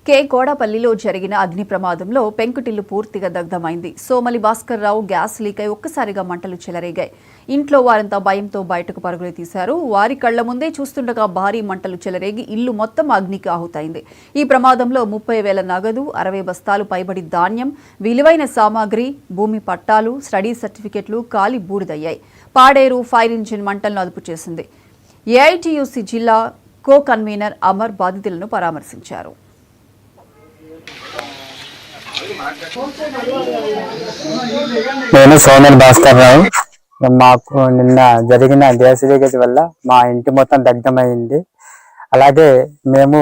కే గోడపల్లిలో జరిగిన అగ్ని ప్రమాదంలో పెంకుటిల్లు పూర్తిగా దగ్ధమైంది. సోమలి భాస్కర్ రావు గ్యాస్ లీక్ అయి ఒక్కసారిగా మంటలు చెలరేగాయి. ఇంట్లో వారంతా భయంతో బయటకు పరుగులు తీశారు. వారి కళ్ల ముందే చూస్తుండగా భారీ మంటలు చెలరేగి ఇల్లు మొత్తం అగ్నికి ఆహుతైంది. ఈ ప్రమాదంలో 30,000 నగదు, 60 బస్తాలు పైబడి ధాన్యం, విలువైన సామాగ్రి, భూమి పట్టాలు, స్టడీ సర్టిఫికెట్లు కాలి బూడిదయ్యాయి. పాడేరు ఫైర్ ఇంజిన్ మంటలను అదుపు చేసింది. ఏఐటీయూసీ జిల్లా కో కన్వీనర్ అమర్ బాధితులను పరామర్శించారు. నేను సోమలి భాస్కర్ రావు. మాకు నిన్న జరిగిన గ్యాస్ లీకేజ్ వల్ల మా ఇంటి మొత్తం దగ్ధమైంది. అలాగే మేము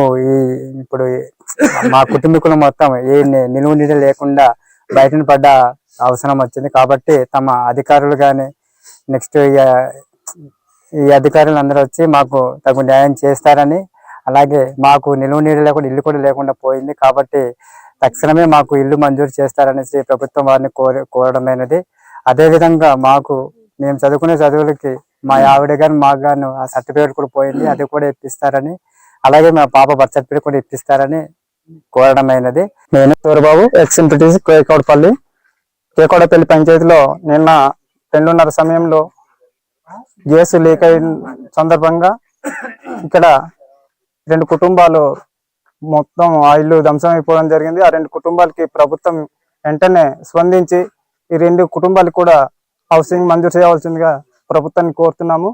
ఇప్పుడు మా కుటుంబీకులు మొత్తం ఏ నిలువ నీడ లేకుండా బయటను పడ్డ అవసరం వచ్చింది. కాబట్టి తమ అధికారులు కానీ నెక్స్ట్ ఈ అధికారులు అందరూ వచ్చి మాకు తగు న్యాయం చేస్తారని, అలాగే మాకు నిలువ నీడ లేకుండా ఇల్లు కూడా లేకుండా పోయింది. కాబట్టి తక్షణమే మాకు ఇల్లు మంజూరు చేస్తారనేసి ప్రభుత్వం వారిని కోరడమైనది. అదేవిధంగా మేము చదువుకునే చదువులకి మా ఆవిడ గారు మాకు గాను ఆ సర్టిఫికేట్ కూడా పోయింది, అది కూడా ఇప్పిస్తారని, అలాగే మా పాప బర్త్ సర్టిఫికేట్ కూడా ఇప్పిస్తారని కోరడమైనది. నేను సూరబాబు, ఎక్స్-ఎంపీటీసీ కేకోడపల్లి పంచాయతీలో నిన్న 2:30 సమయంలో గ్యాస్ లీక్ అయిన సందర్భంగా ఇక్కడ 2 కుటుంబాలు మొత్తం ఆయిల్ ధ్వంసం అయిపోవడం జరిగింది. ఆ 2 కుటుంబాలకి ప్రభుత్వం వెంటనే స్పందించి ఈ 2 కుటుంబాలకు కూడా హౌసింగ్ మంజూరు చేయవలసిందిగా ప్రభుత్వాన్ని కోరుతున్నాము.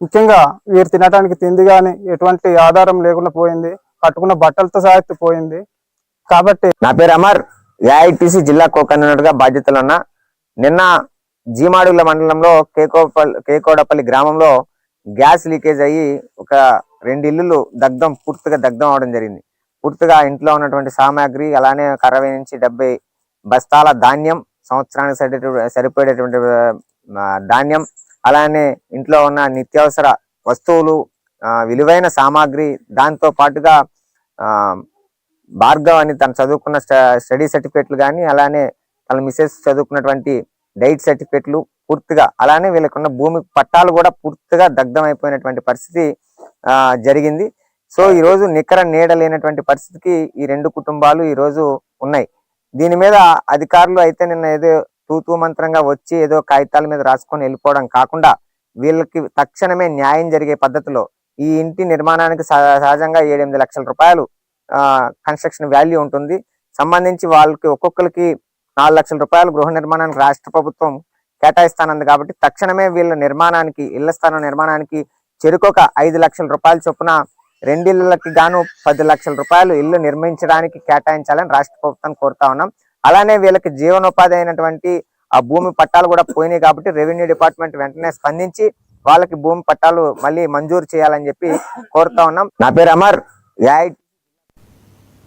ముఖ్యంగా వీరు తినడానికి తిండి కానీ ఎటువంటి ఆధారం లేకుండా పోయింది, కట్టుకున్న బట్టలతో సహా పోయింది. కాబట్టి నా పేరు అమర్, ఏఐటీసీ జిల్లా కో-కన్వీనర్గా బాధ్యతలు ఉన్నా. నిన్న జీమాడుగుల మండలంలో కేకోడపల్లి గ్రామంలో గ్యాస్ లీకేజ్ అయ్యి ఒక 2 ఇల్లులు పూర్తిగా దగ్ధం అవడం జరిగింది. పూర్తిగా ఇంట్లో ఉన్నటువంటి సామాగ్రి, అలానే 60 నుంచి 70 బస్తాల ధాన్యం, సంవత్సరానికి సరిపోయేటటువంటి ధాన్యం, అలానే ఇంట్లో ఉన్న నిత్యావసర వస్తువులు, విలువైన సామాగ్రి, దాంతో పాటుగా భార్గవ్ అని తను చదువుకున్న స్టడీ సర్టిఫికెట్లు కానీ, అలానే తన మిసెస్ చదువుకున్నటువంటి డైట్ సర్టిఫికెట్లు పూర్తిగా, అలానే వీళ్ళకున్న భూమి పట్టాలు కూడా పూర్తిగా దగ్ధం అయిపోయినటువంటి పరిస్థితి జరిగింది. సో ఈ రోజు నికర నీడ లేనటువంటి పరిస్థితికి ఈ 2 కుటుంబాలు ఈ రోజు ఉన్నాయి. దీని మీద అధికారులు అయితే నిన్న ఏదో తూతూ మంత్రంగా వచ్చి ఏదో కాగితాల మీద రాసుకొని వెళ్ళిపోవడం కాకుండా, వీళ్ళకి తక్షణమే న్యాయం జరిగే పద్ధతిలో ఈ ఇంటి నిర్మాణానికి సహజంగా 7-8 లక్షల రూపాయలు కన్స్ట్రక్షన్ వాల్యూ ఉంటుంది. సంబంధించి వాళ్ళకి ఒక్కొక్కరికి 4 లక్షల రూపాయలు గృహ నిర్మాణానికి రాష్ట్ర ప్రభుత్వం కేటాయిస్తానంది. కాబట్టి తక్షణమే వీళ్ళ నిర్మాణానికి, ఇళ్ల స్థానం నిర్మాణానికి చెరుకొక 5 లక్షల రూపాయల చొప్పున 2 ఇళ్లకి గాను 10 లక్షల రూపాయలు ఇల్లు నిర్మించడానికి కేటాయించాలని రాష్ట్ర ప్రభుత్వాన్ని కోరుతా ఉన్నాం. అలానే వీళ్ళకి జీవనోపాధి అయినటువంటి ఆ భూమి పట్టాలు కూడా పోయినాయి. కాబట్టి రెవెన్యూ డిపార్ట్మెంట్ వెంటనే స్పందించి వాళ్ళకి భూమి పట్టాలు మళ్ళీ మంజూరు చేయాలని చెప్పి కోరుతా ఉన్నాం. నా పేరు అమర్,